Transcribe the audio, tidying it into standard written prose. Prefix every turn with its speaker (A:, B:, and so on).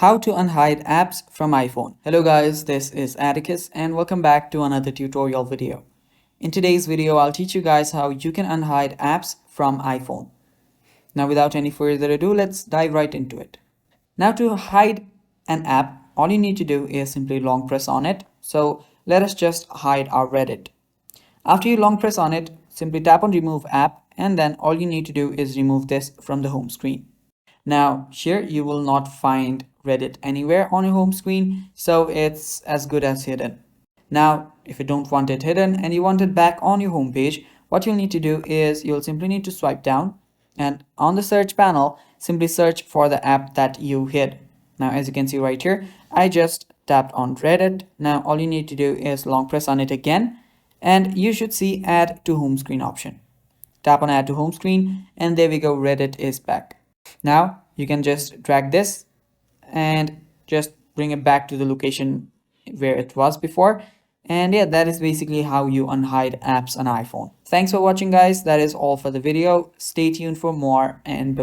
A: How to unhide apps from iPhone. Hello guys, this is Atticus and welcome back to another tutorial video. In today's video, I'll teach you guys how you can unhide apps from iPhone. Now without any further ado, let's dive right into it. Now to hide an app, all you need to do is simply long press on it. So let us just hide our Reddit. After you long press on it, simply tap on remove app and then all you need to do is remove this from the home screen. Now here you will not find Reddit anywhere on your home screen, so it's as good as hidden. Now if you don't want it hidden and you want it back on your home page, what you'll need to do is you'll simply need to swipe down and on the search panel simply search for the app that you hid. Now as you can see right here, I just tapped on Reddit. Now all you need to do is long press on it again and you should see add to home screen option. Tap on add to home screen and there we go, Reddit is back. Now you can just drag this and just bring it back to the location where it was before. And yeah, that is basically how you unhide apps on iPhone. Thanks for watching guys. That is all for the video. Stay tuned for more and bye.